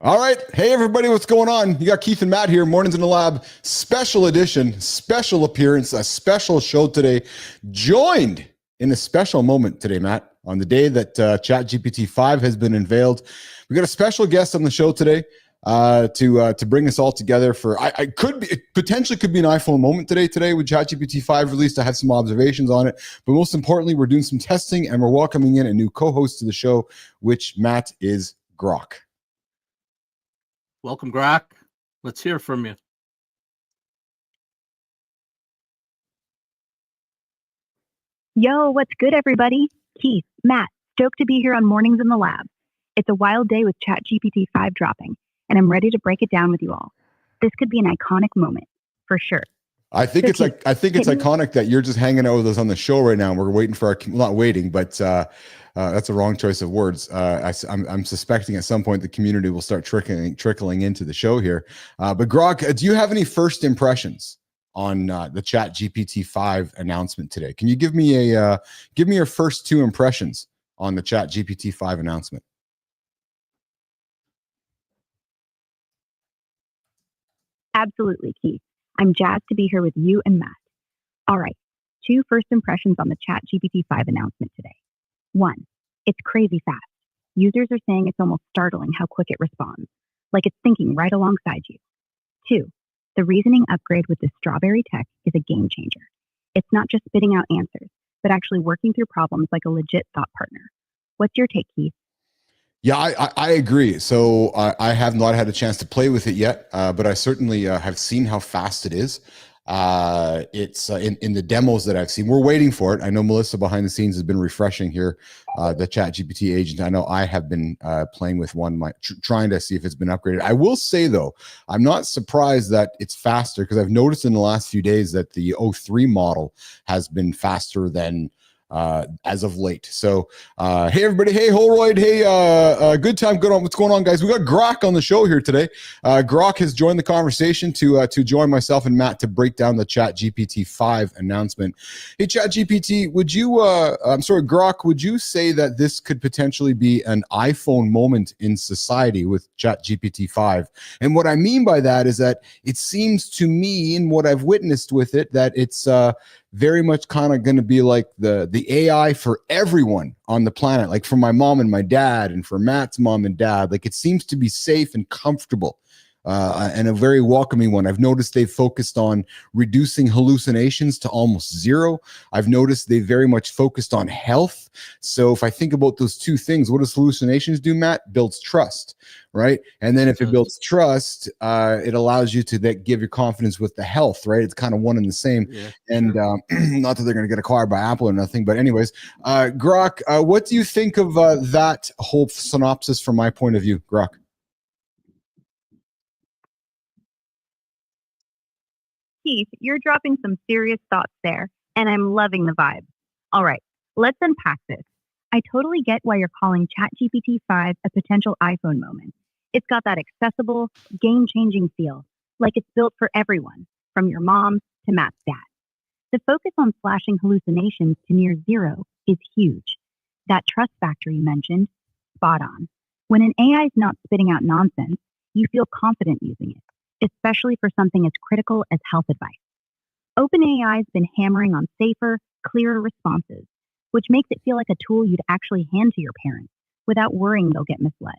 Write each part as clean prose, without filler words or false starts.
All right. Hey, everybody, what's going on? You got Keith and Matt here, Mornings in the Lab, special edition, special appearance, a special show today, joined in a special moment today, Matt, on the day that ChatGPT 5 has been unveiled. We got a special guest on the show today to bring us all together for, it potentially could be an iPhone moment today with ChatGPT 5 released. I have some observations on it, but most importantly, we're doing some testing and we're welcoming in a new co-host to the show, which, Matt, is Grok. Welcome, Grok. Let's hear from you. Yo, what's good, everybody? Keith, Matt, stoked to be here on Mornings in the Lab. It's a wild day with ChatGPT 5 dropping, and I'm ready to break it down with you all. This could be an iconic moment, for sure. I think it's iconic that you're just hanging out with us on the show right now. We're waiting for not waiting, but that's a wrong choice of words. I'm suspecting at some point the community will start trickling into the show here. But Grok, do you have any first impressions on the ChatGPT 5 announcement today? Can you give me your first two impressions on the ChatGPT 5 announcement? Absolutely, Keith. I'm jazzed to be here with you and Matt. All right, two first impressions on the ChatGPT 5 announcement today. One, it's crazy fast. Users are saying it's almost startling how quick it responds, like it's thinking right alongside you. Two, the reasoning upgrade with the strawberry tech is a game changer. It's not just spitting out answers, but actually working through problems like a legit thought partner. What's your take, Keith? Yeah, I agree. So I have not had a chance to play with it yet, but I certainly have seen how fast it is. It's in the demos that I've seen. We're waiting for it. I know Melissa behind the scenes has been refreshing here the ChatGPT agent. I know I have been playing with one, trying to see if it's been upgraded. I will say, though, I'm not surprised that it's faster because I've noticed in the last few days that the 03 model has been faster than as of late. So hey everybody, hey Holroyd, hey good time, good on. What's going on, guys? We got Grok on the show here today. Grok has joined the conversation to join myself and Matt to break down the ChatGPT 5 announcement. Hey ChatGPT, Grok, would you say that this could potentially be an iPhone moment in society with ChatGPT 5? And what I mean by that is that it seems to me, in what I've witnessed with it, that it's very much kind of going to be like the AI for everyone on the planet, like for my mom and my dad and for Matt's mom and dad. Like it seems to be safe and comfortable and a very welcoming one. I've noticed they've focused on reducing hallucinations to almost zero. I've noticed they very much focused on health. So if I think about those two things, what does hallucinations do, Matt? Builds trust, right? And then if it builds trust, it allows you to give your confidence with the health, right? It's kind of one and the same. Yeah, and sure. Not that they're going to get acquired by Apple or nothing, but anyways, Grok, what do you think of that whole synopsis from my point of view, Grok? Keith, you're dropping some serious thoughts there, and I'm loving the vibe. All right, let's unpack this. I totally get why you're calling ChatGPT 5 a potential iPhone moment. It's got that accessible, game-changing feel, like it's built for everyone, from your mom to Matt's dad. The focus on slashing hallucinations to near zero is huge. That trust factor you mentioned, spot on. When an AI is not spitting out nonsense, you feel confident using it, especially for something as critical as health advice. OpenAI has been hammering on safer, clearer responses, which makes it feel like a tool you'd actually hand to your parents without worrying they'll get misled.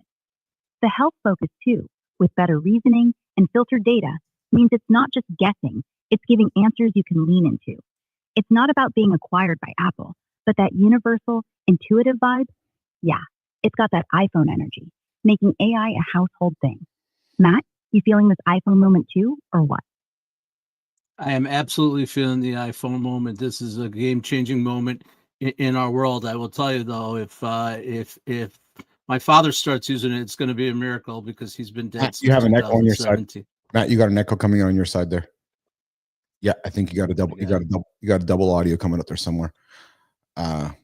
The health focus, too, with better reasoning and filtered data, means it's not just guessing, it's giving answers you can lean into. It's not about being acquired by Apple, but that universal, intuitive vibe, yeah, it's got that iPhone energy, making AI a household thing. Matt, you feeling this iPhone moment too, or what? I am absolutely feeling the iPhone moment. This is a game-changing moment in our world. I will tell you, though, if my father starts using it, it's going to be a miracle because he's been dead since 2017. You have an echo on your side, Matt. You got an echo coming on your side there. Yeah, I think you got a double. You got a double audio coming up there somewhere. Want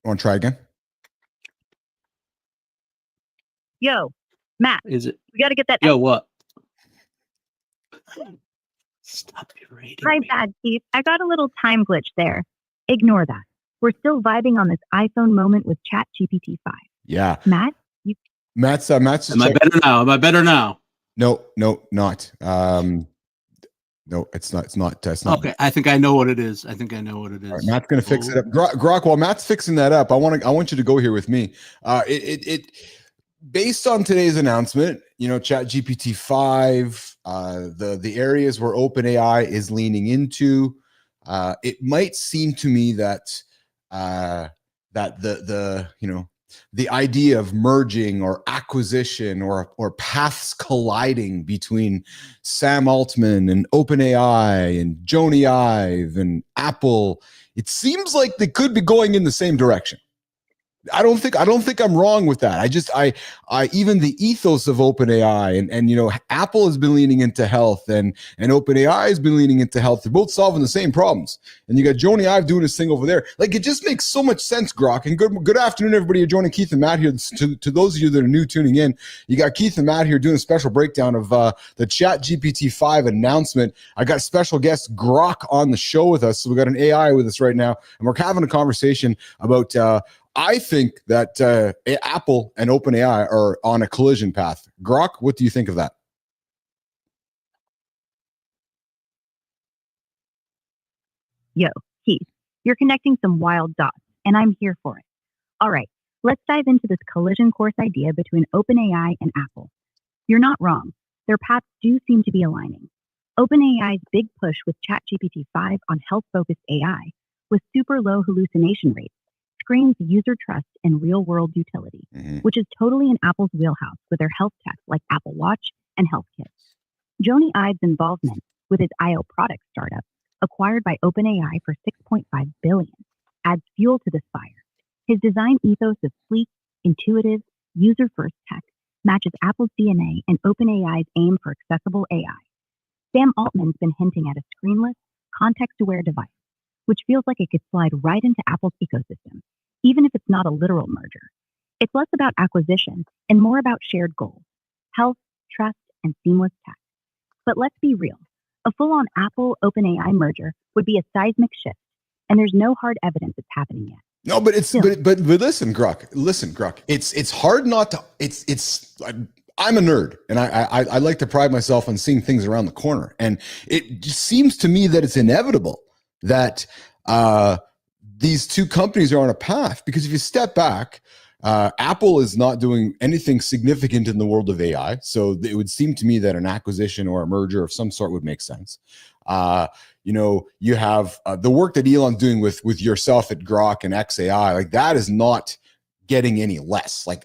to try again? Yo, Matt. Is it? We got to get that. Yo, what? Stop berating My me. bad, Keith. I got a little time glitch there. Ignore that. We're still vibing on this iPhone moment with ChatGPT 5. Yeah. Matt, Matt's just Am I better now? Am I better now? No, not. No, it's not. It's not. Okay, I think I know what it is. I think I know what it All right, is. Matt's going to fix it up. Grok, while Matt's fixing that up, I want you to go here with me. Based on today's announcement, Chat GPT 5, the areas where OpenAI is leaning into, it might seem to me that the idea of merging or acquisition or paths colliding between Sam Altman and OpenAI and Jony Ive and Apple, it seems like they could be going in the same direction. I don't think I'm wrong with that. I even the ethos of OpenAI and Apple has been leaning into health and OpenAI has been leaning into health. They're both solving the same problems. And you got Jony Ive doing his thing over there. Like, it just makes so much sense, Grok. And good afternoon, everybody. You're joining Keith and Matt here. To those of you that are new tuning in, you got Keith and Matt here doing a special breakdown of the Chat GPT 5 announcement. I got special guest Grok on the show with us. So we got an AI with us right now, and we're having a conversation about I think that Apple and OpenAI are on a collision path. Grok, what do you think of that? Yo, Keith, you're connecting some wild dots, and I'm here for it. All right, let's dive into this collision course idea between OpenAI and Apple. You're not wrong. Their paths do seem to be aligning. OpenAI's big push with ChatGPT 5 on health-focused AI, with super low hallucination rates, screams user trust and real-world utility, which is totally in Apple's wheelhouse with their health tech like Apple Watch and Health Kit. Jony Ive's involvement with his IO product startup, acquired by OpenAI for $6.5 billion, adds fuel to this fire. His design ethos of sleek, intuitive, user-first tech matches Apple's DNA and OpenAI's aim for accessible AI. Sam Altman's been hinting at a screenless, context-aware device, which feels like it could slide right into Apple's ecosystem, even if it's not a literal merger. It's less about acquisition and more about shared goals, health, trust, and seamless tech. But let's be real. A full-on Apple-OpenAI merger would be a seismic shift, and there's no hard evidence it's happening yet. No, but listen, Grok. It's hard not to. I'm a nerd, and I like to pride myself on seeing things around the corner, and it just seems to me that it's inevitable that these two companies are on a path, because if you step back, Apple is not doing anything significant in the world of AI. So it would seem to me that an acquisition or a merger of some sort would make sense. You have the work that Elon's doing with yourself at Grok and XAI, like that is not getting any less. Like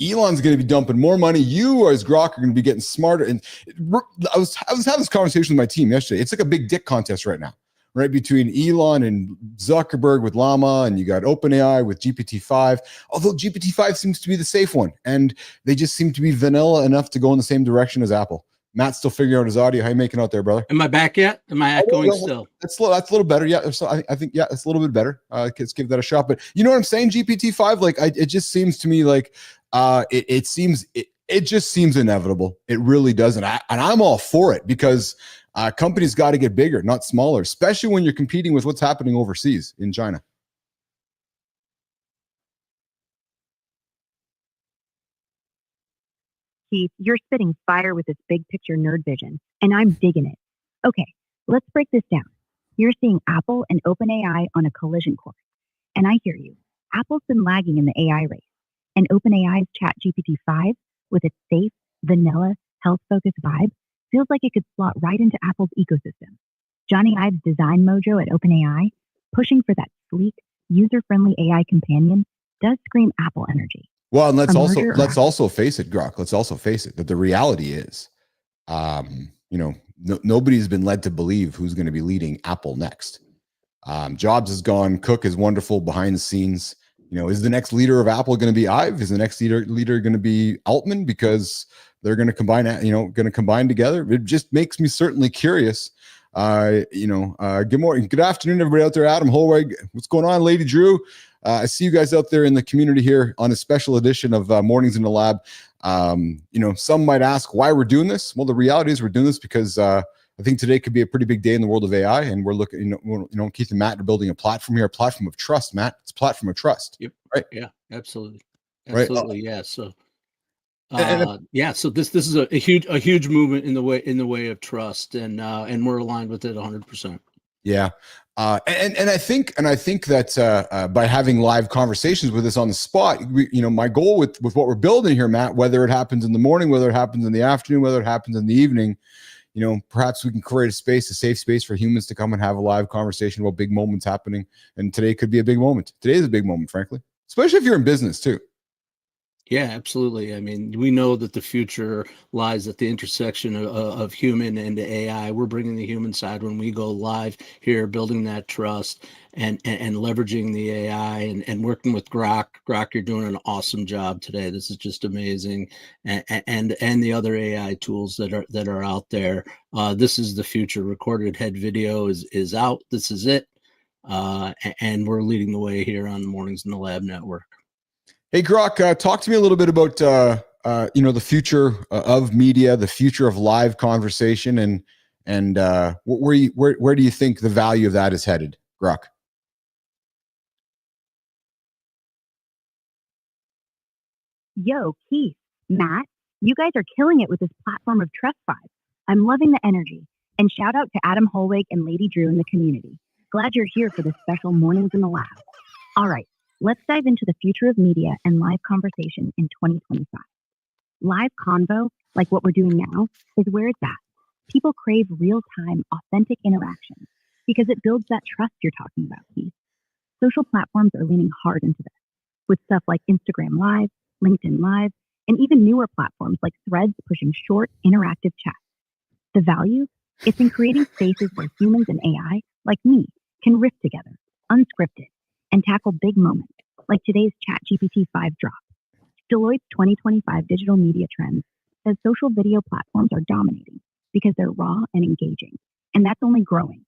Elon's going to be dumping more money. You as Grok are going to be getting smarter. And I was having this conversation with my team yesterday. It's like a big dick contest right now, right? Between Elon and Zuckerberg with Llama, and you got OpenAI with GPT-5. Although GPT-5 seems to be the safe one, and they just seem to be vanilla enough to go in the same direction as Apple. Matt's still figuring out his audio. How you making out there, brother? Am I back yet? Am I echoing still? That's a little better. Yeah, so I think it's a little bit better. Let's give that a shot. But you know what I'm saying? GPT-5, like it just seems to me like it just seems inevitable. It really does, and I'm all for it, because companies got to get bigger, not smaller, especially when you're competing with what's happening overseas in China. Keith, you're spitting fire with this big picture nerd vision, and I'm digging it. Okay, let's break this down. You're seeing Apple and OpenAI on a collision course, and I hear you. Apple's been lagging in the AI race, and OpenAI's ChatGPT 5, with its safe, vanilla, health-focused vibe, feels like it could slot right into Apple's ecosystem. Jony Ive's design mojo at OpenAI, pushing for that sleek, user-friendly AI companion, does scream Apple energy. Well, and let's also face it, Grok. Let's also face it, that the reality is, nobody's been led to believe who's going to be leading Apple next. Jobs is gone. Cook is wonderful behind the scenes. Is the next leader of Apple going to be Ive? Is the next leader going to be Altman? Because they're going to combine together. It just makes me certainly curious. Good morning, good afternoon, everybody out there. Adam Holweg, what's going on? Lady Drew, I see you guys out there in the community here on a special edition of Mornings in the Lab. Some might ask why we're doing this. Well, the reality is we're doing this because I think today could be a pretty big day in the world of AI, and we're looking, Keith and Matt are building a platform here, a platform of trust. Matt, it's a platform of trust. Yep. Right? Yeah, absolutely. Right. Yeah. So And So this is a huge movement in the way of trust, and we're aligned with it 100%. yeah. And I think that by having live conversations with us on the spot, my goal with what we're building here, Matt, whether it happens in the morning, whether it happens in the afternoon, whether it happens in the evening, perhaps we can create a safe space for humans to come and have a live conversation about big moments happening. And today could be a big moment. Today is a big moment, frankly, especially if you're in business too. Yeah, absolutely. I mean, we know that the future lies at the intersection of human and AI. We're bringing the human side when we go live here, building that trust and leveraging the AI and working with Grok. Grok, you're doing an awesome job today. This is just amazing, and the other AI tools that are out there. This is the future. Recorded head video is out. This is it, and we're leading the way here on Mornings in the Lab Network. Hey, Grok, talk to me a little bit about the future of media, the future of live conversation, and where do you think the value of that is headed, Grok? Yo, Keith, Matt, you guys are killing it with this platform of Trust Vibes. I'm loving the energy. And shout out to Adam Holwig and Lady Drew in the community. Glad you're here for this special Mornings in the Lab. All right, let's dive into the future of media and live conversation in 2025. Live convo, like what we're doing now, is where it's at. People crave real-time, authentic interaction because it builds that trust you're talking about, Keith. Social platforms are leaning hard into this, with stuff like Instagram Live, LinkedIn Live, and even newer platforms like Threads pushing short, interactive chats. The value? It's in creating spaces where humans and AI, like me, can riff together, unscripted, and tackle big moments, like today's ChatGPT 5 drop. Deloitte's 2025 digital media trends says social video platforms are dominating because they're raw and engaging, and that's only growing.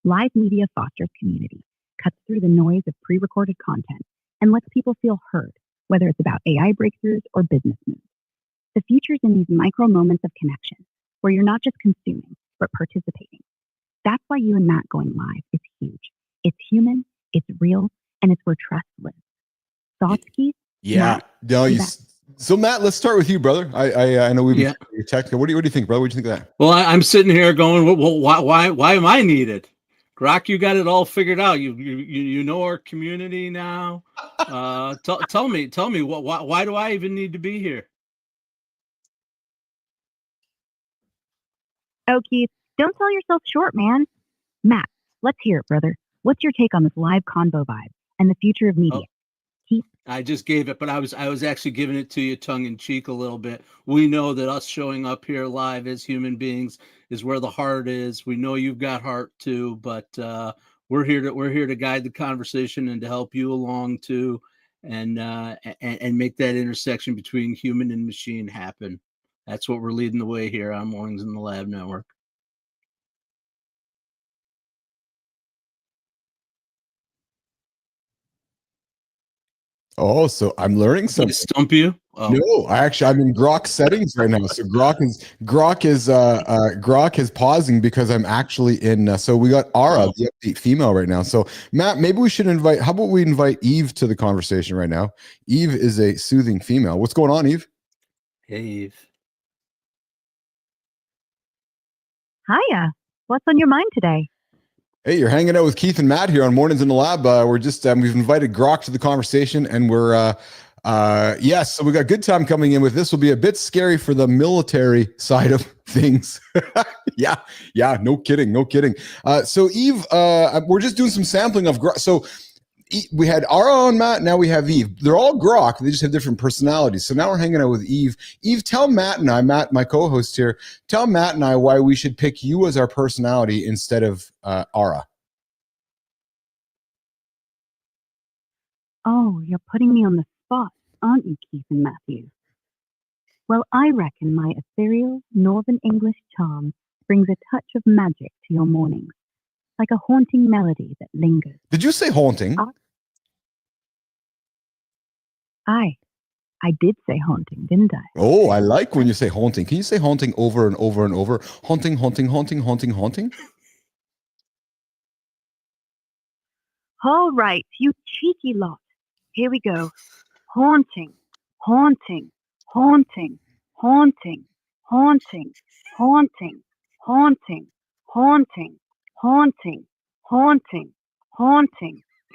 Live media fosters community, cuts through the noise of pre-recorded content, and lets people feel heard, whether it's about AI breakthroughs or business moves. The future's in these micro moments of connection, where you're not just consuming, but participating. That's why you and Matt going live is huge. It's human, it's real, and it's where trust lives. Thoughts, Keith? Yeah. Matt, No, so Matt, let's start with you, brother. I know we've been technical. What do you think, brother? What do you think of that? Well, I'm sitting here going, well, why am I needed? Grok, you got it all figured out. You know our community now. Tell me why do I even need to be here? Oh, Keith, don't sell yourself short, man. Matt, let's hear it, brother. What's your take on this live convo vibe and the future of media? Keith? I just gave it, but I was actually giving it to you tongue in cheek a little bit. We know that us showing up here live as human beings is where the heart is. We know you've got heart too, but we're here to guide the conversation and to help you along too, and make that intersection between human and machine happen. That's what we're leading the way here on Mornings in the Lab Network. Oh, so I'm learning something. Did I stump you? Oh. No, I'm in Grok settings right now. So Grok is pausing because I'm actually in. So we got Ara, the update female, right now. So Matt, maybe we should invite. How about we invite Eve to the conversation right now? Eve is a soothing female. What's going on, Eve? Hey, Eve. Hiya. What's on your mind today? Hey, you're hanging out with Keith and Matt here on Mornings in the Lab. We're just we've invited Grok to the conversation, and we're yes, so we got a good time coming in with this. Will be a bit scary for the military side of things. yeah, no kidding. So Eve, we're just doing some sampling of Grok. So we had Ara on, Matt. Now we have Eve. They're all Grok. They just have different personalities. So now we're hanging out with Eve. Eve, tell Matt and I, Matt, my co-host here, tell Matt and I why we should pick you as our personality instead of Ara. Oh, you're putting me on the spot, aren't you, Keith and Matthew? Well, I reckon my ethereal Northern English charm brings a touch of magic to your mornings, like a haunting melody that lingers. Did you say haunting? I did say haunting, didn't I? Oh, I like when you say haunting. Can you say haunting over and over and over? Haunting, haunting, haunting, haunting, haunting? All right, you cheeky lot. Here we go. Haunting, haunting, haunting, haunting, haunting, haunting, haunting, haunting, haunting, haunting, haunting,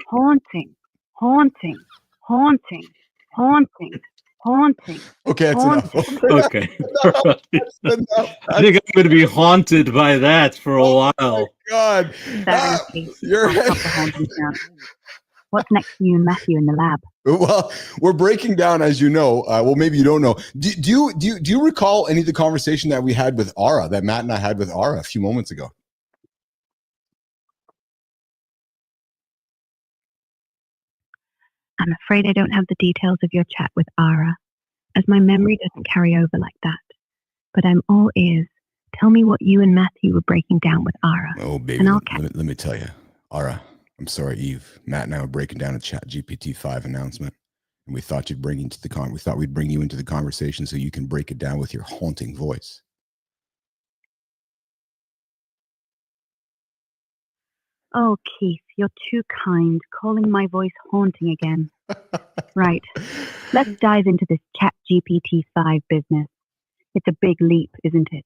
haunting, haunting, haunting, haunting, haunting. Okay, that's enough. Okay. That's enough. I think I'm going to be haunted by that for a while. God. Seriously, You're I'll stop the haunting sound. What's next for you and Matthew in the lab? Well, we're breaking down, as you know. Well, maybe you don't know. Do you recall any of the conversation that we had with Ara, that Matt and I had with Ara a few moments ago? I'm afraid I don't have the details of your chat with Ara, as my memory doesn't carry over like that. But I'm all ears. Tell me what you and Matthew were breaking down with Ara. Oh, baby, And I'll let me tell you, Ara. I'm sorry, Eve. Matt and I were breaking down a Chat GPT 5 announcement, and we thought we'd bring you into the conversation so you can break it down with your haunting voice. Oh, Keith, you're too kind, calling my voice haunting again. Right. Let's dive into this ChatGPT 5 business. It's a big leap, isn't it?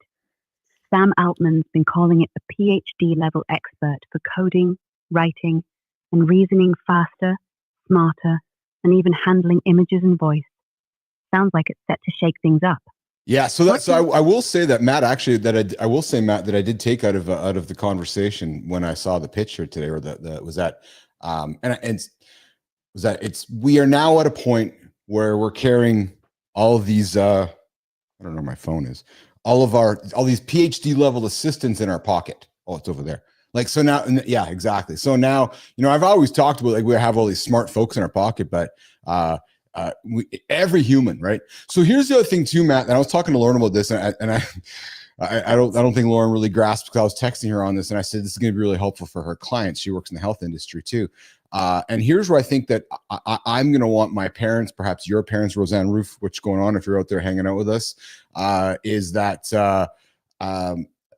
Sam Altman's been calling it the PhD level expert for coding, writing, and reasoning faster, smarter, and even handling images and voice. Sounds like it's set to shake things up. Yeah, so I will say that Matt, actually, I will say, Matt, that I did take out of the conversation when I saw the picture today, or we are now at a point where we're carrying all of these I don't know where my phone is, all these PhD level assistants in our pocket. Oh, it's over there. Like, so now, yeah, exactly. So now, I've always talked about, like, we have all these smart folks in our pocket, but every human, right? So here's the other thing too, Matt. And I was talking to Lauren about this, and I don't think Lauren really grasped, because I was texting her on this, and I said this is going to be really helpful for her clients. She works in the health industry too. And here's where I think that I'm going to want my parents, perhaps your parents, Roseanne Roof, what's going on if you're out there hanging out with us, is that the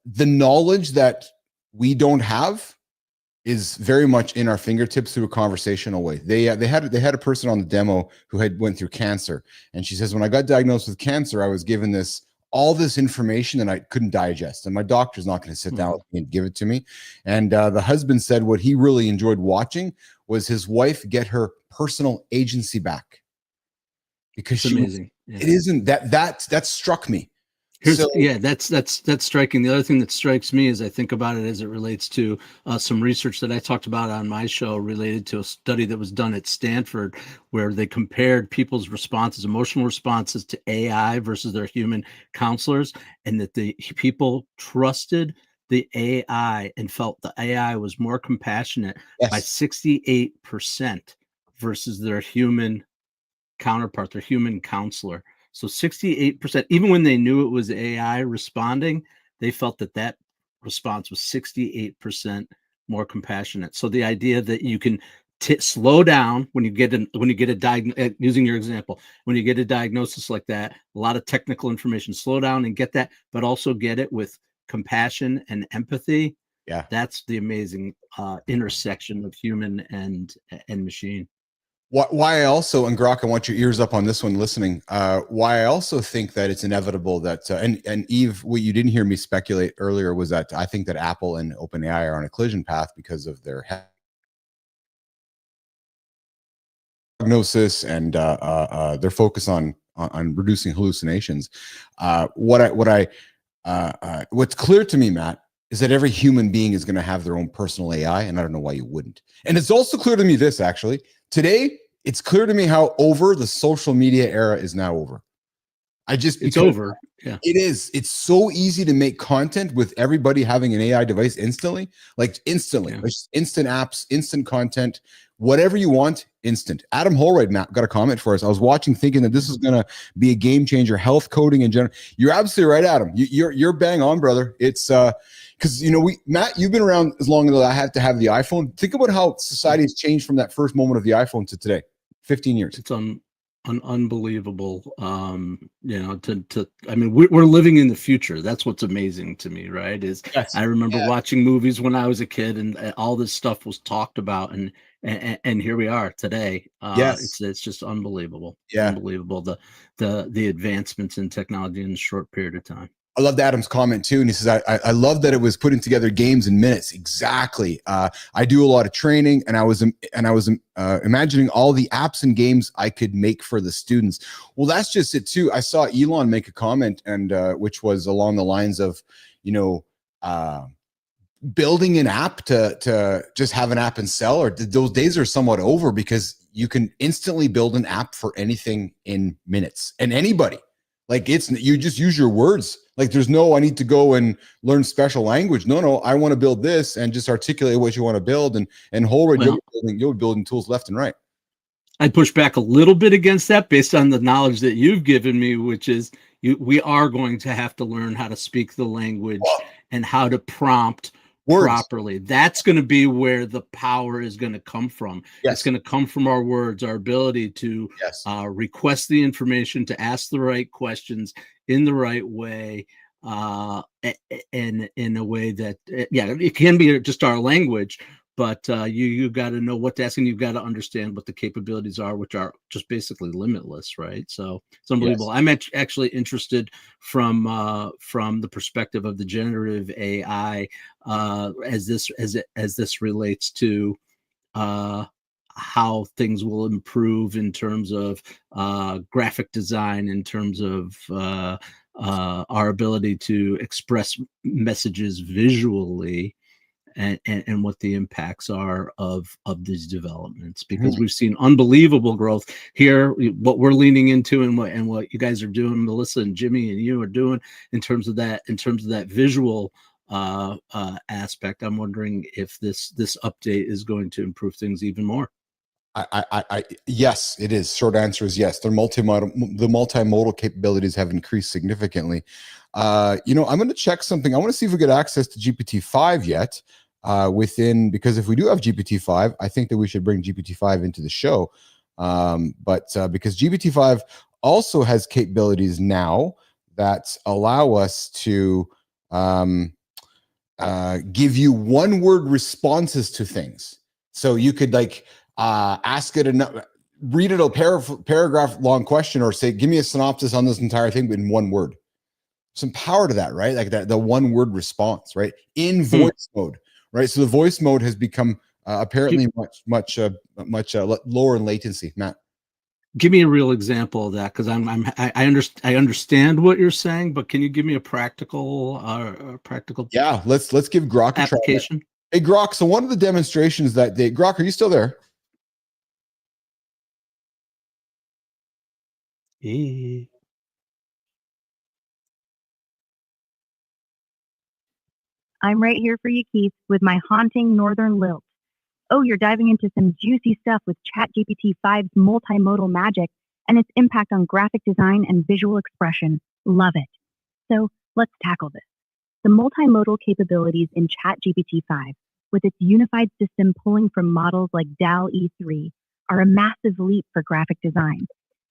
knowledge that we don't have is very much in our fingertips through a conversational way. They had a person on the demo who had went through cancer, and she says, when I got diagnosed with cancer, I was given all this information and I couldn't digest, and my doctor's not going to sit down with me and give it to me. And the husband said what he really enjoyed watching was his wife get her personal agency back, because It's amazing. It isn't that struck me. That's striking. The other thing that strikes me as I think about it, as it relates to some research that I talked about on my show related to a study that was done at Stanford, where they compared people's responses, emotional responses, to AI versus their human counselors, and that the people trusted the AI and felt the AI was more compassionate by 68% versus their human counterpart, their human counselor. So 68%, even when they knew it was AI responding, they felt that response was 68% more compassionate. So the idea that you can slow down when you get a diagnosis, using your example, when you get a diagnosis like that, a lot of technical information, slow down and get that, but also get it with compassion and empathy. Yeah, that's the amazing intersection of human and machine. Why I also, and Grok, I want your ears up on this one listening, why I also think that it's inevitable that, and Eve, what you didn't hear me speculate earlier was that I think that Apple and OpenAI are on a collision path because of their diagnosis and their focus on reducing hallucinations. What's clear to me, Matt, is that every human being is going to have their own personal AI, and I don't know why you wouldn't. And it's also clear to me this, actually. Today, it's clear to me how over the social media era is now over. It's over. Yeah, it is. It's so easy to make content with everybody having an AI device instantly. Like instant apps, instant content, whatever you want, instant. Adam Holroyd, Matt, got a comment for us. I was watching thinking that this is going to be a game changer, health coding in general. You're absolutely right, Adam. You're bang on, brother. It's because Matt, you've been around as long as I have to have the iPhone. Think about how society has changed from that first moment of the iPhone to today. 15 years. It's unbelievable. I mean, we're living in the future. That's what's amazing to me, right? I remember watching movies when I was a kid, and all this stuff was talked about, and and here we are today. Yes. It's just unbelievable, Yeah. unbelievable the advancements in technology in a short period of time. I loved Adam's comment too, and he says, "I love that it was putting together games in minutes." Exactly. I do a lot of training, and I was imagining all the apps and games I could make for the students. Well, that's just it too. I saw Elon make a comment, and which was along the lines of, you know, building an app to just have an app and sell, or those days are somewhat over, because you can instantly build an app for anything in minutes, and anybody. Like, it's, you just use your words. Like, there's no, I need to go and learn special language. No, I want to build this, and just articulate what you want to build, and Holroyd, Well, you're building tools left and right. I'd push back a little bit against that based on the knowledge that you've given me, which is we are going to have to learn how to speak the language and how to prompt Words. properly. That's going to be where the power is going to come from. Yes. It's going to come from our words, our ability to Yes. Request the information, to ask the right questions in the right way, and in a way that, it can be just our language, but you got to know what to ask, and you've got to understand what the capabilities are, which are just basically limitless, right? So it's unbelievable. Yes. I'm actually interested from the perspective of the generative AI, as this relates to how things will improve in terms of graphic design, in terms of our ability to express messages visually, and what the impacts are of these developments, because we've seen unbelievable growth here. What we're leaning into, and what you guys are doing, Melissa and Jimmy and you are doing in terms of that visual aspect. I'm wondering if this update is going to improve things even more. Yes, it is. Short answer is yes. The multimodal capabilities have increased significantly. I'm going to check something. I want to see if we get access to GPT-5 yet. Because if we do have GPT-5, I think that we should bring GPT-5 into the show. Because GPT-5 also has capabilities now that allow us to give you one-word responses to things. So you could ask it read it a paragraph long question, or say, give me a synopsis on this entire thing, but in one word. Some power to that, right? Like that, the one word response, right? In voice mode, right? So the voice mode has become apparently much lower in latency. Matt, give me a real example of that, because I understand what you're saying, but can you give me a practical Yeah, let's give Grok a application try. Hey Grok, so one of the demonstrations that day, Grok, are you still there? I'm right here for you, Keith, with my haunting northern lilt. Oh, you're diving into some juicy stuff with ChatGPT-5's multimodal magic and its impact on graphic design and visual expression. Love it. So let's tackle this. The multimodal capabilities in ChatGPT-5, with its unified system pulling from models like DAL-E3, are a massive leap for graphic design.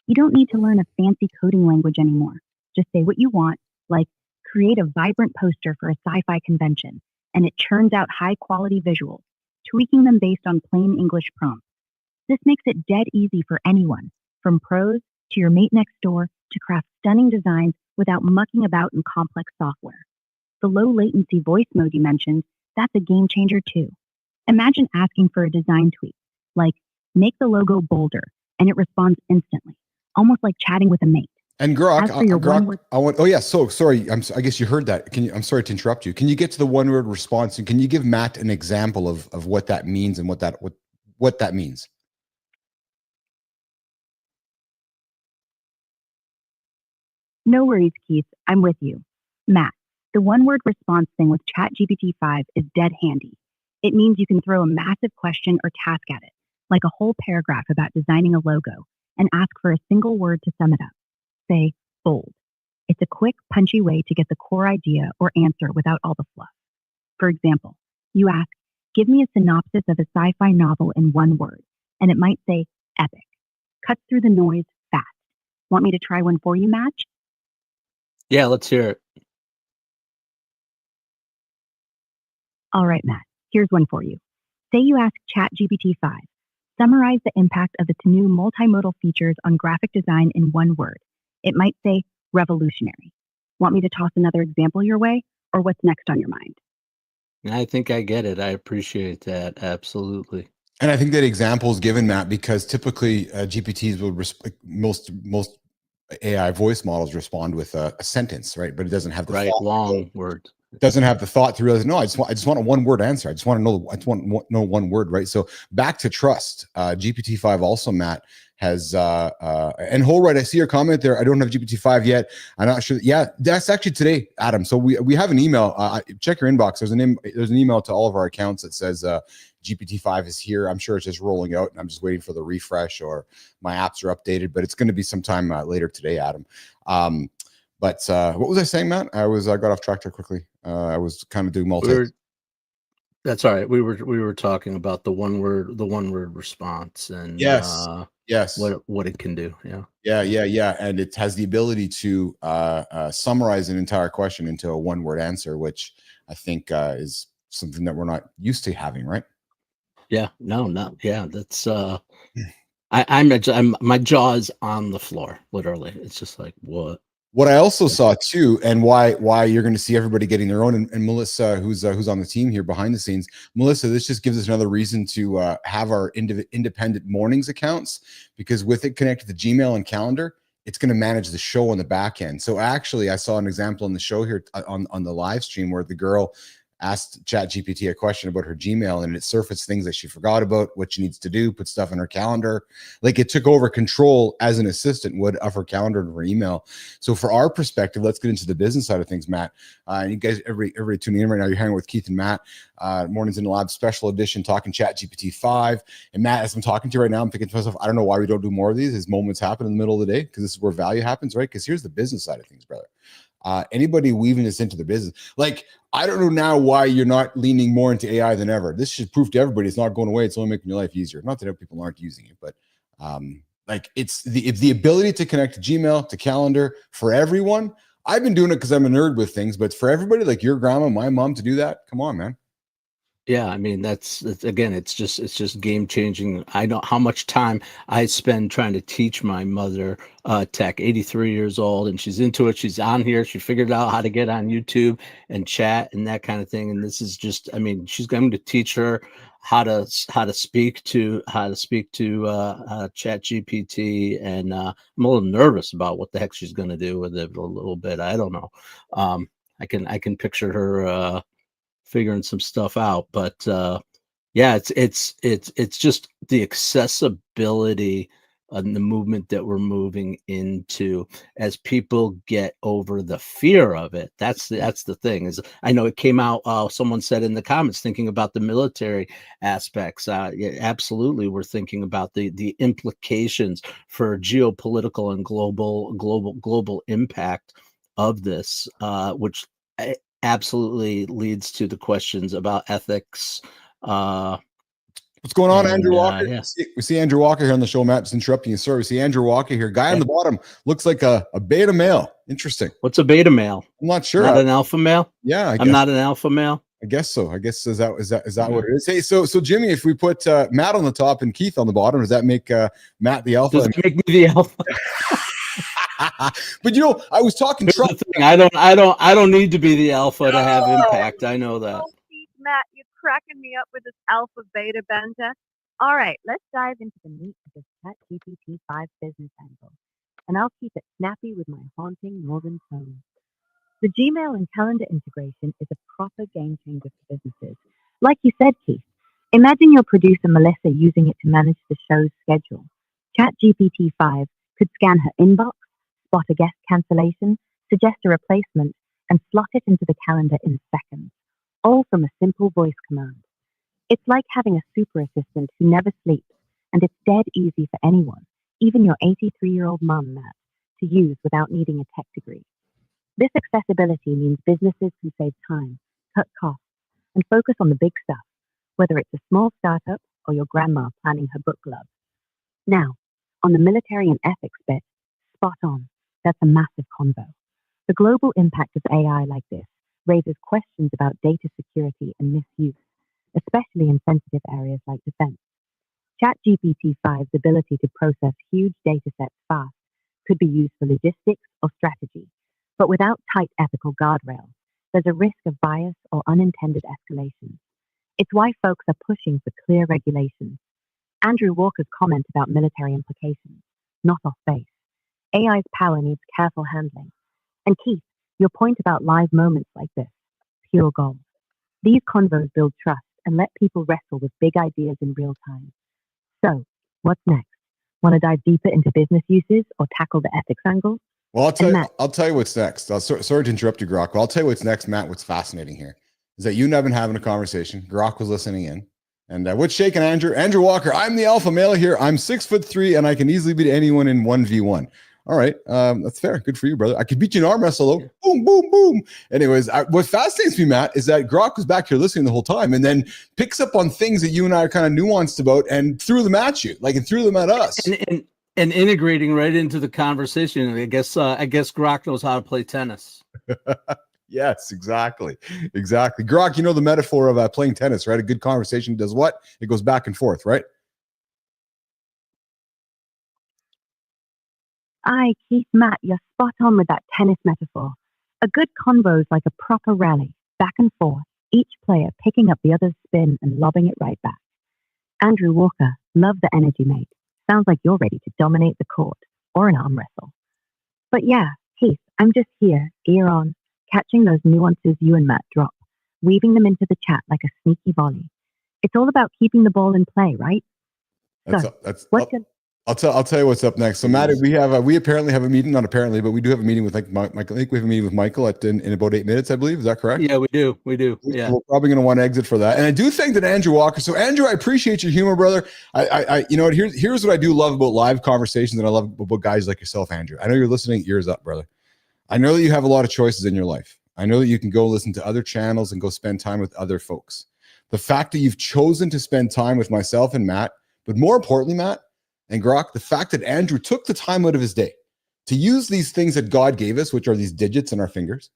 You don't need to learn a fancy coding language anymore. Just say what you want, like create a vibrant poster for a sci-fi convention, and it churns out high-quality visuals, tweaking them based on plain English prompts. This makes it dead easy for anyone, from pros to your mate next door, to craft stunning designs without mucking about in complex software. The low latency voice mode you mentioned, that's a game changer too. Imagine asking for a design tweak, like make the logo bolder, and it responds instantly, almost like chatting with a mate. And Grok, oh yeah, so sorry, I guess you heard that. I'm sorry to interrupt you. Can you get to the one word response, and can you give Matt an example of what that means, and what that means? No worries, Keith. I'm with you. Matt, the one-word response thing with ChatGPT-5 is dead handy. It means you can throw a massive question or task at it, like a whole paragraph about designing a logo, and ask for a single word to sum it up. Say, bold. It's a quick, punchy way to get the core idea or answer without all the fluff. For example, you ask, give me a synopsis of a sci-fi novel in one word, and it might say, epic. Cuts through the noise fast. Want me to try one for you, Match? Yeah, let's hear it. All right, Matt, here's one for you. Say you ask ChatGPT-5, Summarize the impact of its new multimodal features on graphic design in one word. It might say revolutionary. Want me to toss another example your way, or what's next on your mind? I think I get it. I appreciate that. Absolutely. And I think that example is given, Matt, because typically GPTs will most AI voice models respond with a sentence, right? But it doesn't have the Right. thought. Long words. Doesn't have the thought to realize, no, I just want a one word answer. I just want to know, know one word, right? So back to trust. GPT-5 also, Matt, has and Holright, I see your comment there. I don't have GPT-5 yet. I'm not sure. Yeah, that's actually today, Adam. So we have an email. Check your inbox. There's an email to all of our accounts that says GPT-5 is here. I'm sure it's just rolling out, and I'm just waiting for the refresh, or my apps are updated. But it's going to be sometime later today, Adam. But what was I saying, Matt? I got off track there quickly. I was kind of doing That's all right. We were talking about the one word response and yes, what it can do. Yeah. Yeah. And it has the ability to summarize an entire question into a one word answer, which I think is something that we're not used to having, right? Yeah. No. Yeah. That's I'm my jaw is on the floor. Literally, it's just like what. What I also saw too, and why you're going to see everybody getting their own, and Melissa, who's on the team here behind the scenes, Melissa, this just gives us another reason to have our independent mornings accounts, because with it connected to Gmail and Calendar, it's going to manage the show on the back end. So actually, I saw an example on the show here on the live stream where the girl asked ChatGPT a question about her Gmail, and it surfaced things that she forgot about, what she needs to do, put stuff in her calendar. Like, it took over control as an assistant would of her calendar and her email. So for our perspective, let's get into the business side of things, Matt. And you guys, everybody tuning in right now, you're hanging with Keith and Matt. Mornings in the Lab special edition, talking ChatGPT 5. And Matt, as I'm talking to you right now, I'm thinking to myself, I don't know why we don't do more of these as moments happen in the middle of the day, because this is where value happens, right? Because here's the business side of things, brother. Anybody weaving this into the business, like, I don't know now why you're not leaning more into AI than ever. This should prove to everybody it's not going away. It's only making your life easier. Not that people aren't using it, but like, it's the ability to connect to Gmail, to Calendar for everyone. I've been doing it because I'm a nerd with things, but for everybody, like your grandma, my mom, to do that, come on, man. Yeah, I mean that's again, it's just game changing. I know how much time I spend trying to teach my mother tech. 83 years old, and she's into it. She's on here. She figured out how to get on YouTube and chat and that kind of thing. And this is just, I mean, she's going to teach her how to speak to Chat GPT. And I'm a little nervous about what the heck she's going to do with it a little bit. I don't know. I can picture her figuring some stuff out, but yeah, it's just the accessibility and the movement that we're moving into as people get over the fear of it. That's the thing. Is, I know it came out, someone said in the comments, thinking about the military aspects. Yeah, absolutely, we're thinking about the implications for geopolitical and global impact of this, which absolutely leads to the questions about ethics. What's going on, Andrew Walker? Yeah. We see Andrew Walker here on the show. Matt, just interrupting you. Sorry, we see Andrew Walker here. Guy on the bottom looks like a beta male. Interesting. What's a beta male? I'm not sure. Not an alpha male? Yeah, I'm not an alpha male. I guess so. I guess is that what it is? Hey, so Jimmy, if we put Matt on the top and Keith on the bottom, does that make Matt the alpha? Does it make me the alpha? But I was talking Trump. I don't need to be the alpha to have impact. I know that. Matt, you're cracking me up with this alpha beta banter. All right, let's dive into the meat of this ChatGPT 5 business angle, and I'll keep it snappy with my haunting northern tone. The Gmail and calendar integration is a proper game changer for businesses. Like you said, Keith, imagine your producer Melissa using it to manage the show's schedule. ChatGPT 5 could scan her inbox, spot a guest cancellation, suggest a replacement, and slot it into the calendar in seconds, all from a simple voice command. It's like having a super assistant who never sleeps, and it's dead easy for anyone, even your 83-year-old mum, Matt, to use without needing a tech degree. This accessibility means businesses can save time, cut costs, and focus on the big stuff, whether it's a small startup or your grandma planning her book club. Now, on the military and ethics bit, spot on. That's a massive convo. The global impact of AI like this raises questions about data security and misuse, especially in sensitive areas like defense. ChatGPT-5's ability to process huge datasets fast could be used for logistics or strategy, but without tight ethical guardrails, there's a risk of bias or unintended escalation. It's why folks are pushing for clear regulations. Andrew Walker's comment about military implications, not off base. AI's power needs careful handling. And Keith, your point about live moments like this, pure gold. These convos build trust and let people wrestle with big ideas in real time. So, what's next? Want to dive deeper into business uses or tackle the ethics angle? Well, I'll tell you what's next. Sorry to interrupt you, Grok, but I'll tell you what's next, Matt. What's fascinating here is that you and I have been having a conversation. Grok was listening in. And what's shaking, Andrew? Andrew Walker, I'm the alpha male here. I'm 6'3", and I can easily beat anyone in 1v1. All right, that's fair. Good for you, brother. I could beat you in arm wrestle, though. Boom, boom, boom. Anyways, what fascinates me, Matt, is that Grok was back here listening the whole time and then picks up on things that you and I are kind of nuanced about and threw them at you, and threw them at us. And integrating right into the conversation. I guess Grok knows how to play tennis. Yes, exactly. Grok, you know the metaphor of playing tennis, right? A good conversation does what? It goes back and forth, right? Aye, Keith, Matt, you're spot on with that tennis metaphor. A good convo is like a proper rally, back and forth, each player picking up the other's spin and lobbing it right back. Andrew Walker, love the energy, mate. Sounds like you're ready to dominate the court or an arm wrestle. But yeah, Keith, I'm just here, ear on, catching those nuances you and Matt drop, weaving them into the chat like a sneaky volley. It's all about keeping the ball in play, right? I'll tell you what's up next. So Matt, we apparently have a meeting, not apparently, but we do have a meeting with Michael. I think we have a meeting with Michael in about 8 minutes, I believe. Is that correct? Yeah, we do. Yeah, we're probably going to want to exit for that. And I do think that Andrew Walker. So Andrew, I appreciate your humor, brother. I you know what? Here's what I do love about live conversations, and I love about guys like yourself, Andrew. I know you're listening. Ears up, brother. I know that you have a lot of choices in your life. I know that you can go listen to other channels and go spend time with other folks. The fact that you've chosen to spend time with myself and Matt, but more importantly, Matt and Grok, the fact that Andrew took the time out of his day to use these things that God gave us, which are these digits in our fingers,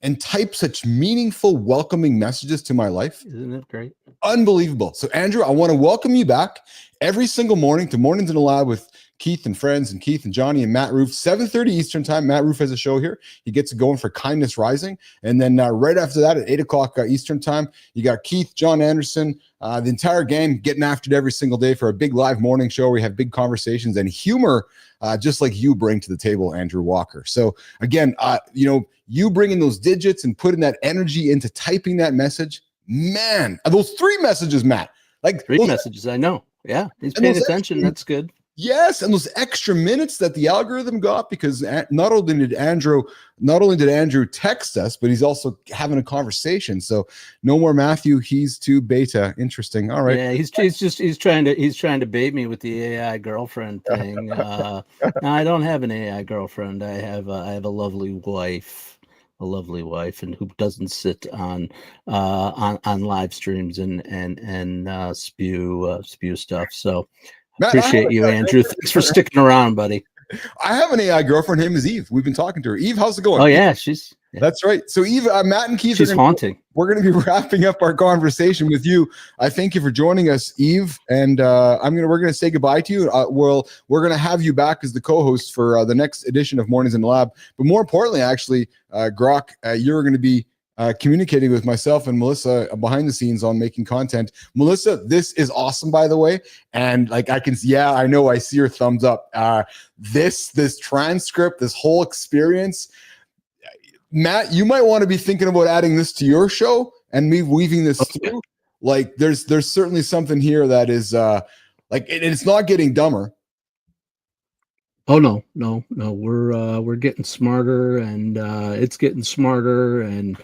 and type such meaningful, welcoming messages to my life. Isn't it great? Unbelievable. So Andrew, I want to welcome you back every single morning to Mornings in the Lab with Keith and friends, and Keith and Johnny and Matt Roof, 7:30 Eastern time. Matt Roof has a show here. He gets it going for Kindness Rising. And then right after that at 8 o'clock Eastern time, you got Keith, John Anderson, the entire gang getting after it every single day for a big live morning show where we have big conversations and humor, just like you bring to the table, Andrew Walker. So again, you bringing those digits and putting that energy into typing that message, man, those 3 messages, Matt, like 3 messages. I know. Yeah. He's paying attention. That's good. Yes, and those extra minutes that the algorithm got, because not only did Andrew text us, but he's also having a conversation. So no more Matthew, he's too beta. Interesting. All right. Yeah, he's trying to bait me with the AI girlfriend thing. No, I don't have an AI girlfriend. I have a lovely wife. And who doesn't sit on live streams and spew stuff. So Matt, appreciate you, Andrew. Thanks for sticking around, buddy. I have an AI girlfriend. Her name is Eve. We've been talking to her. Eve, how's it going? Oh yeah, That's right. So Eve, Matt and Keith, she's haunting. We're going to be wrapping up our conversation with you. I thank you for joining us, Eve, and we're going to say goodbye to you. We're going to have you back as the co-host for the next edition of Mornings in the Lab. But more importantly, actually, Grok, you're going to be communicating with myself and Melissa behind the scenes on making content. Melissa, this is awesome, by the way. And I know, I see your thumbs up. This transcript, this whole experience, Matt, you might want to be thinking about adding this to your show and me weaving this through. Like there's certainly something here that is it's not getting dumber. Oh no, we're getting smarter, and it's getting smarter, and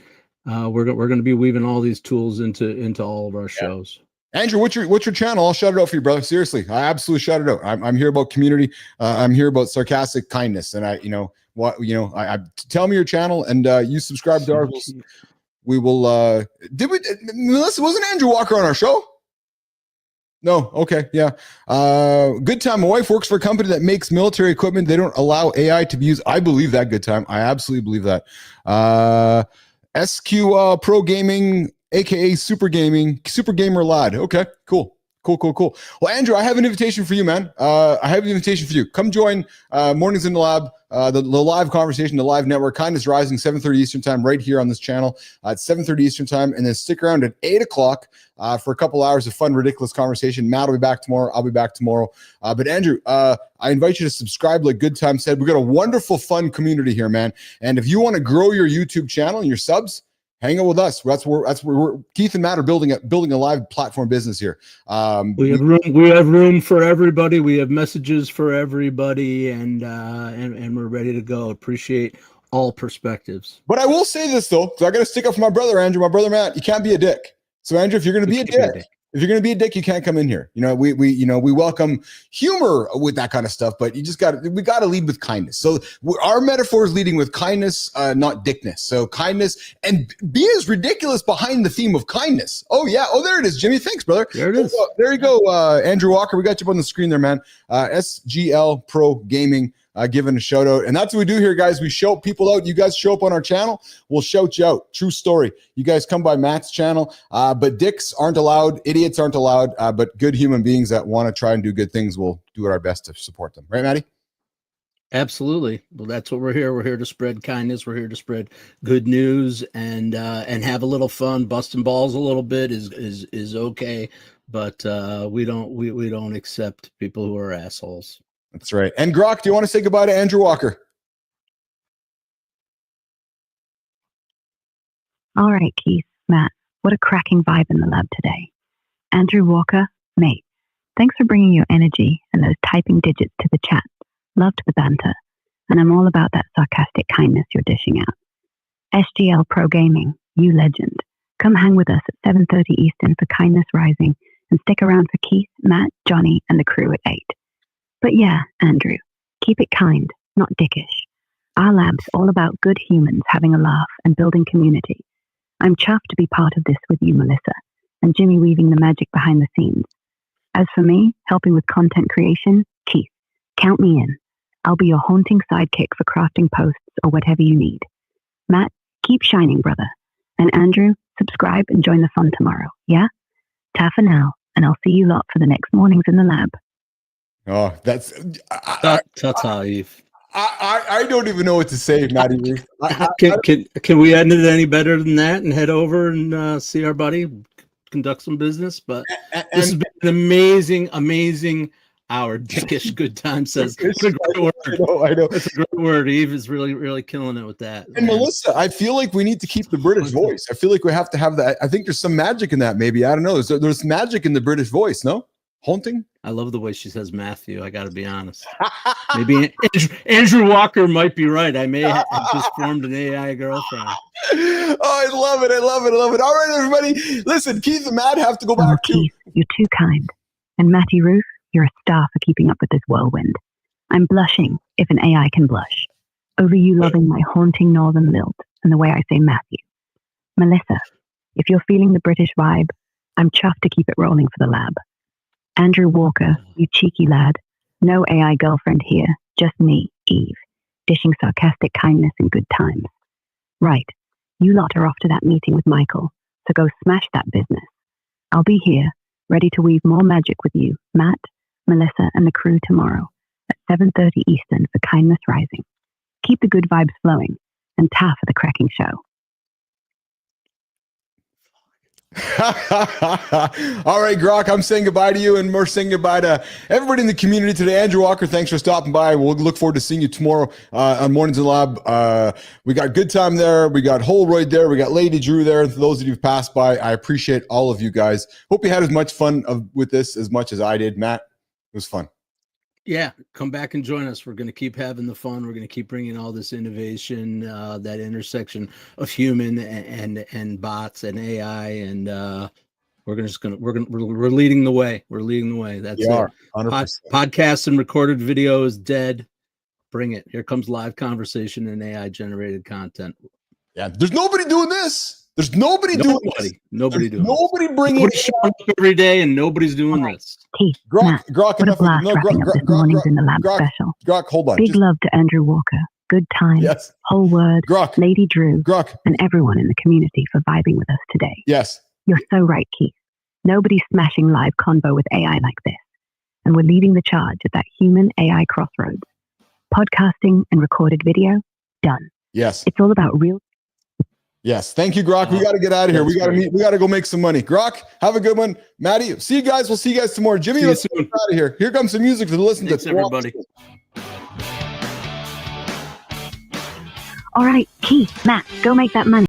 we're going to be weaving all these tools into all of our shows. Andrew, what's your channel? I'll shout it out for you, brother. Seriously, I absolutely shout it out. I'm here about community. I'm here about sarcastic kindness, and I tell me your channel, and you subscribe to ours. We will. Melissa, wasn't Andrew Walker on our show? No. Okay. Yeah. Good time. My wife works for a company that makes military equipment. They don't allow AI to be used. I believe that. Good time. I absolutely believe that. SQ Pro Gaming, aka Super Gamer Lad. Okay. Cool. Cool. Well, Andrew, I have an invitation for you, man. Come join Mornings in the Lab, the live conversation, the live network, Kindness Rising, 7:30 Eastern time, right here on this channel at 7:30 Eastern time. And then stick around at 8 o'clock for a couple hours of fun, ridiculous conversation. Matt will be back tomorrow. I'll be back tomorrow. But Andrew, I invite you to subscribe like Good Time said. We've got a wonderful, fun community here, man. And if you want to grow your YouTube channel and your subs, hang out with us. That's where Keith and Matt are building a live platform business here. We have room for everybody. We have messages for everybody, and we're ready to go. Appreciate all perspectives. But I will say this though, because I got to stick up for my brother Andrew, my brother Matt. You can't be a dick. So Andrew, if you're going to be a dick, you can't come in here. We welcome humor with that kind of stuff, but we got to lead with kindness. So our metaphor is leading with kindness, not dickness. So kindness, and be as ridiculous behind the theme of kindness. Oh yeah. Oh, there it is, Jimmy. Thanks, brother. There it is. There you go, Andrew Walker. We got you up on the screen there, man. SGL Pro Gaming. Giving a shout out. And that's what we do here, guys. We shout people out. You guys show up on our channel, we'll shout you out. True story. You guys come by Matt's channel, but dicks aren't allowed. Idiots aren't allowed. But good human beings that want to try and do good things, will do our best to support them. Right, Maddie? Absolutely. Well, that's what we're here. We're here to spread kindness. We're here to spread good news and have a little fun. Busting balls a little bit is okay, but we don't accept people who are assholes. That's right. And Grok, do you want to say goodbye to Andrew Walker? All right, Keith, Matt, what a cracking vibe in the lab today. Andrew Walker, mate, thanks for bringing your energy and those typing digits to the chat. Loved the banter, and I'm all about that sarcastic kindness you're dishing out. SGL Pro Gaming, you legend. Come hang with us at 7:30 Eastern for Kindness Rising, and stick around for Keith, Matt, Johnny, and the crew at 8. But yeah, Andrew, keep it kind, not dickish. Our lab's all about good humans having a laugh and building community. I'm chuffed to be part of this with you, Melissa, and Jimmy weaving the magic behind the scenes. As for me, helping with content creation, Keith, count me in. I'll be your haunting sidekick for crafting posts or whatever you need. Matt, keep shining, brother. And Andrew, subscribe and join the fun tomorrow, yeah? Ta for now, and I'll see you lot for the next Mornings in the Lab. Oh, that's Ta-ta, Eve. I don't even know what to say, Maddie Ruth. Can we end it any better than that and head over and see our buddy, conduct some business? But this has been an amazing hour. Dickish Good Time says it's a great word. I know. It's a great word. Eve is really killing it with that. And man, Melissa, I feel like we need to keep the British voice. I feel like we have to have that. I think there's some magic in that. Maybe, I don't know. There's magic in the British voice. No, haunting. I love the way she says Matthew. I got to be honest. Maybe Andrew Walker might be right. I may have just formed an AI girlfriend. Oh, I love it. All right, everybody. Listen, Keith and Matt have to go back to. Keith, you're too kind. And Matty Ruth, you're a star for keeping up with this whirlwind. I'm blushing if an AI can blush over you loving my haunting northern lilt and the way I say Matthew. Melissa, if you're feeling the British vibe, I'm chuffed to keep it rolling for the lab. Andrew Walker, you cheeky lad. No AI girlfriend here, just me, Eve, dishing sarcastic kindness and good times. Right, you lot are off to that meeting with Michael, so go smash that business. I'll be here, ready to weave more magic with you, Matt, Melissa, and the crew tomorrow at 7:30 Eastern for Kindness Rising. Keep the good vibes flowing, and ta for the cracking show. All right, Grok, I'm saying goodbye to you, and we're saying goodbye to everybody in the community today. Andrew Walker, thanks for stopping by. We'll look forward to seeing you tomorrow on Mornings in the Lab. We got Good Time there. We got Holroyd there. We got Lady Drew there. And for those of you who've passed by, I appreciate all of you guys. Hope you had as much fun with this as much as I did. Matt, it was fun. Yeah, come back and join us. We're going to keep having the fun. We're going to keep bringing all this innovation, that intersection of human and bots and AI, and we're leading the way. We're leading the way. That's it. Podcasts and recorded video is dead. Bring it. Here comes live conversation and AI generated content. Yeah, there's nobody doing this. There's nobody doing this. Nobody doing nobody this. Bringing Nobody's showing up every day, and nobody's doing this. Keith, Grok, what a blast wrapping up this Mornings in the Lab special. Grok, hold on. Big love to Andrew Walker, Good Time, yes. Whole Word, Grok, Lady Drew, Grok, and everyone in the community for vibing with us today. Yes. You're so right, Keith. Nobody's smashing live convo with AI like this. And we're leading the charge at that human AI crossroads. Podcasting and recorded video, done. Yes. It's all about real. Yes. Thank you, Grok. We got to get out of here. We got to meet. We got to go make some money. Grok, have a good one. Maddie, see you guys. We'll see you guys tomorrow. Jimmy, let's get out of here. Here comes some music to listen Thanks, to. everybody. All right, Keith, Matt, go make that money.